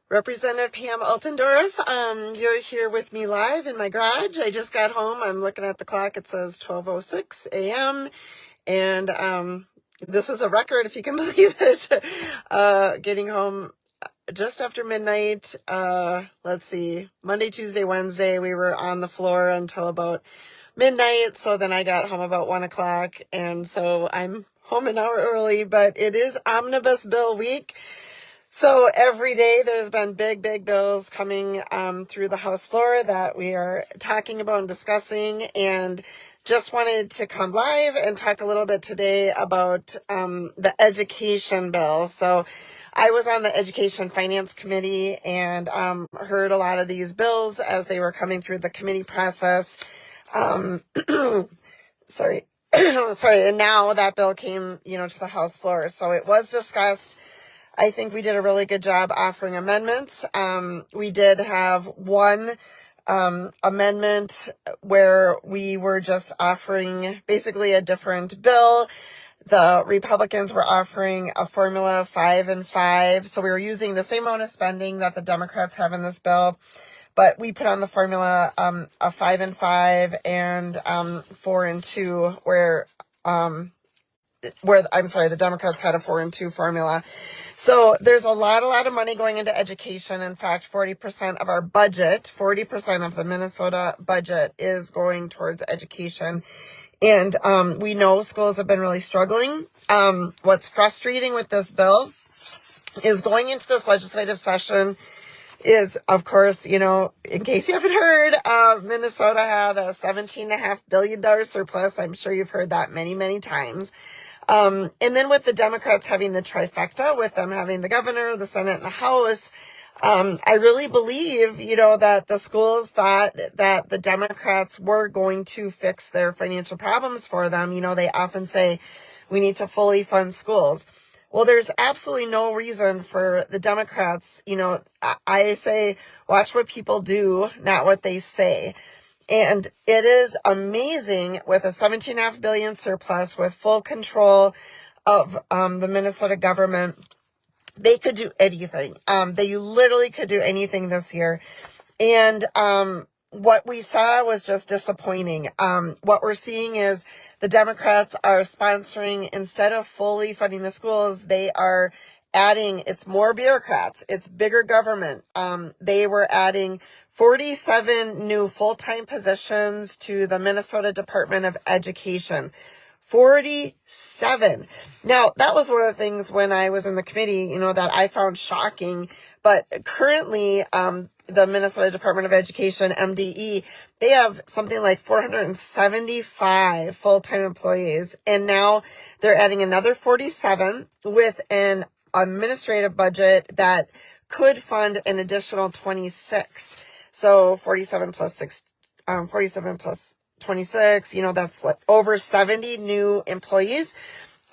Representative Pam Altendorf, you're here with me live in my garage. I just got home. I'm looking at the clock. It says 12:06 a.m. And this is a record, if you can believe it. Getting home just after midnight. Let's see, Monday, Tuesday, Wednesday, we were on the floor until about midnight. So then I got home about 1 o'clock. And so I'm home an hour early, but it is Omnibus Bill week. So every day there's been big bills coming through the House floor that we are talking about and discussing, and just wanted to come live and talk a little bit today about the education bill. So I was on the Education Finance Committee and heard a lot of these bills as they were coming through the committee process. Sorry. And now that bill came, to the House floor. So it was discussed. I think we did a really good job offering amendments. We did have one amendment where we were just offering basically a different bill. The Republicans were offering a formula 5 and 5. So we were using the same amount of spending that the Democrats have in this bill, but we put on the formula a 5 and 5 and 4 and 2 where the Democrats had a 4 and 2 formula. So there's a lot of money going into education. In fact, 40% of our budget, 40% of the Minnesota budget is going towards education. And we know schools have been really struggling. What's frustrating with this bill is going into this legislative session is, of course, in case you haven't heard, Minnesota had a $17.5 billion surplus. I'm sure you've heard that many times. And then with the Democrats having the trifecta, with them having the governor, the Senate, and the House, I really believe, that the schools thought that the Democrats were going to fix their financial problems for them. They often say we need to fully fund schools. Well, there's absolutely no reason for the Democrats. I say, watch what people do, not what they say. And it is amazing with a $17.5 billion surplus, with full control of the Minnesota government. They could do anything. They literally could do anything this year. And what we saw was just disappointing. What we're seeing is the Democrats are sponsoring, instead of fully funding the schools, they are adding, it's more bureaucrats, it's bigger government. They were adding 47 new full-time positions to the Minnesota Department of Education. 47. Now, that was one of the things when I was in the committee, that I found shocking. But currently, the Minnesota Department of Education, MDE, they have something like 475 full-time employees. And now they're adding another 47 with an administrative budget that could fund an additional 26. So 47 plus 26, that's like over 70 new employees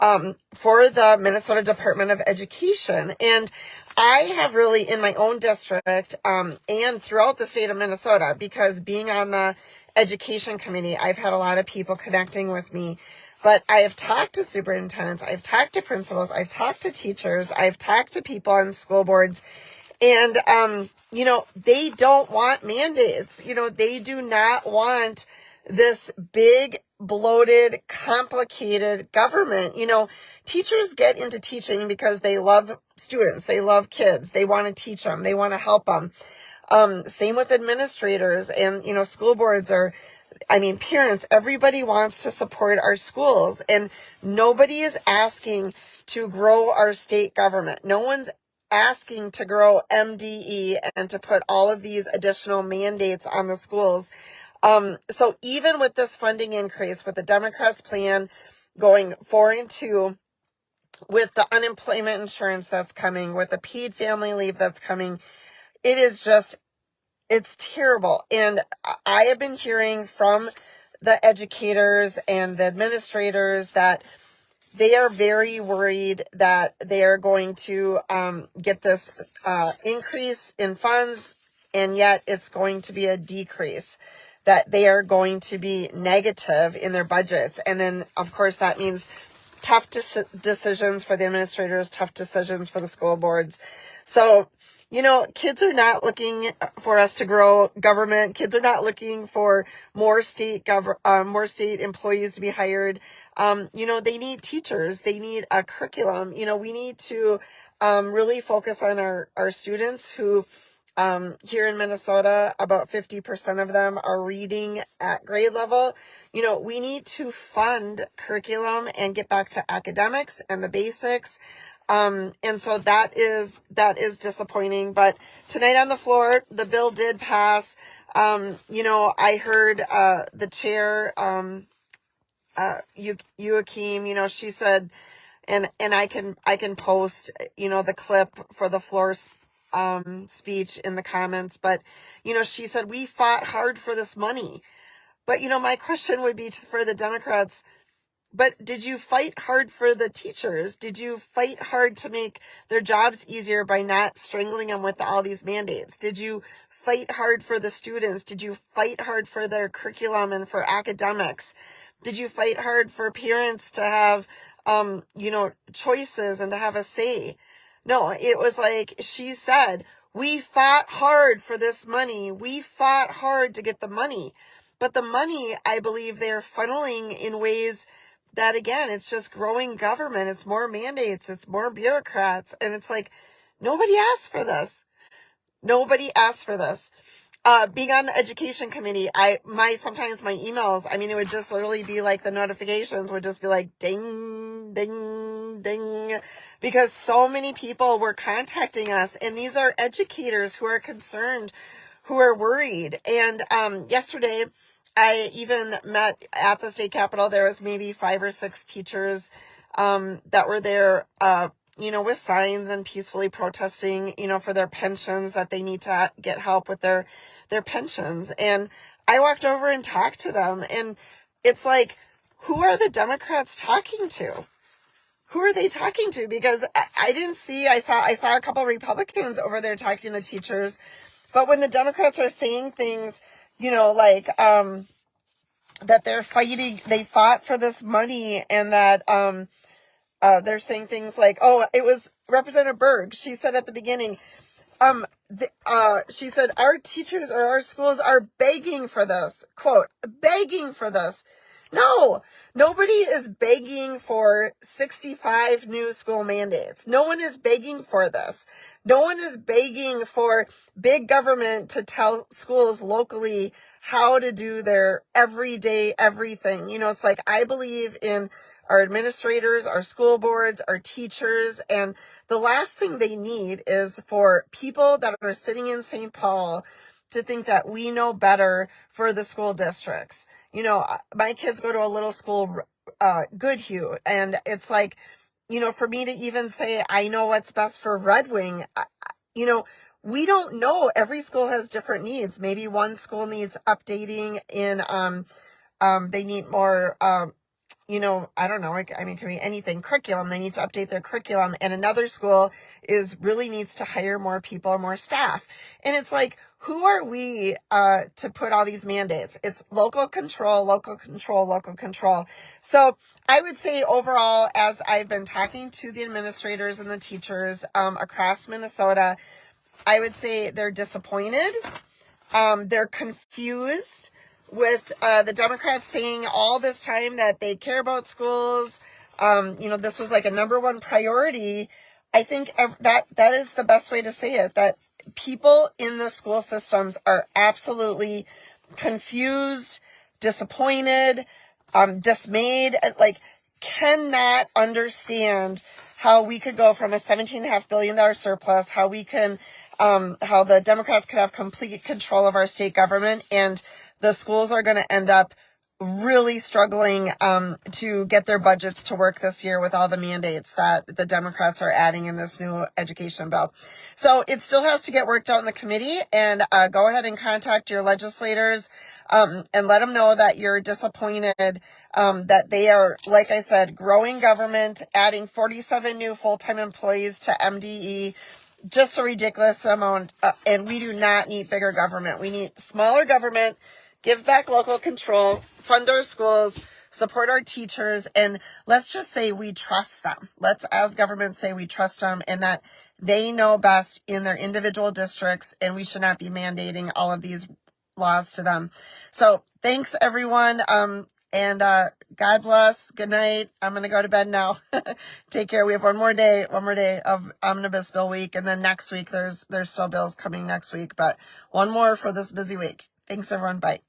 for the Minnesota Department of Education. And I have really, in my own district and throughout the state of Minnesota, because being on the education committee, I've had a lot of people connecting with me. But I have talked to superintendents, I've talked to principals, I've talked to teachers, I've talked to people on school boards. And, they don't want mandates. They do not want this big, bloated, complicated government. Teachers get into teaching because they love students. They love kids. They want to teach them. They want to help them. Same with administrators and, school boards parents. Everybody wants to support our schools, and nobody is asking to grow our state government. No one's asking to grow MDE and to put all of these additional mandates on the schools. So even with this funding increase, with the Democrats' plan going 4 and 2, with the unemployment insurance that's coming, with the paid family leave that's coming, it's terrible. And I have been hearing from the educators and the administrators that they are very worried that they are going to get this increase in funds, and yet it's going to be a decrease, that they are going to be negative in their budgets. And then, of course, that means tough decisions for the administrators, tough decisions for the school boards. So You know, kids are not looking for us to grow government. Kids are not looking for more state more state employees to be hired. You know, they need teachers. They need a curriculum. You know, we need to really focus on our students who here in Minnesota, about 50% of them are reading at grade level. You know, we need to fund curriculum and get back to academics and the basics. And so that is disappointing. But tonight on the floor, the bill did pass. You know, I heard the chair, Joachim, you know, she said, and I can post, you know, the clip for the floor speech in the comments, but you know, she said, we fought hard for this money. But you know, my question would be for the Democrats, but did you fight hard for the teachers? Did you fight hard to make their jobs easier by not strangling them with all these mandates? Did you fight hard for the students? Did you fight hard for their curriculum and for academics? Did you fight hard for parents to have, you know, choices and to have a say? No, it was like she said, we fought hard for this money. We fought hard to get the money. But the money, I believe they're funneling in ways that, again, it's just growing government. It's more mandates. It's more bureaucrats. And it's like, nobody asked for this. Nobody asked for this. Being on the education committee, sometimes my emails, I mean, it would just literally be like the notifications would just be like ding, ding, ding, because so many people were contacting us, and these are educators who are concerned, who are worried. And yesterday, I even met at the state capitol. There was maybe 5 or 6 teachers that were there, you know, with signs and peacefully protesting, you know, for their pensions, that they need to get help with their pensions. And I walked over and talked to them, and it's like, who are the Democrats talking to? Who are they talking to? Because I didn't see, I saw a couple of Republicans over there talking to teachers, but when the Democrats are saying things, you know, like, that they fought for this money, and that, they're saying things like, oh, it was Representative Berg. She said at the beginning, she said, our teachers or our schools are begging for this, quote, begging for this. No, nobody is begging for 65 new school mandates. No one is begging for this. No one is begging for big government to tell schools locally how to do their everyday everything. You know, it's like, I believe in our administrators, our school boards, our teachers, and the last thing they need is for people that are sitting in St. Paul to think that we know better for the school districts. You know, my kids go to a little school, Goodhue, and it's like, you know, for me to even say I know what's best for Red Wing, you know, we don't know. Every school has different needs. Maybe one school needs updating in, they need more, you know, I don't know. I mean, it can be anything. Curriculum. They need to update their curriculum. And another school really needs to hire more people, more staff. And it's like, who are we to put all these mandates? It's local control, local control, local control. So I would say overall, as I've been talking to the administrators and the teachers across Minnesota, I would say they're disappointed. They're confused with the Democrats saying all this time that they care about schools. You know, this was like a number one priority. I think that is the best way to say it, that people in the school systems are absolutely confused, disappointed, dismayed, like cannot understand how we could go from a $17.5 billion surplus, how we can, how the Democrats could have complete control of our state government, and the schools are going to end up really struggling to get their budgets to work this year with all the mandates that the Democrats are adding in this new education bill. So it still has to get worked out in the committee, and go ahead and contact your legislators and let them know that you're disappointed that they are, like I said, growing government, adding 47 new full-time employees to MDE, just a ridiculous amount, and we do not need bigger government. We need smaller government. Give back local control, fund our schools, support our teachers, and let's just say we trust them. Let's, as government, say we trust them, and that They know best in their individual districts, and we should not be mandating all of these laws to them. So thanks, everyone. And God bless. Good night. I'm going to go to bed now. Take care. We have one more day of Omnibus Bill week. And then next week, there's still bills coming next week, but one more for this busy week. Thanks, everyone. Bye.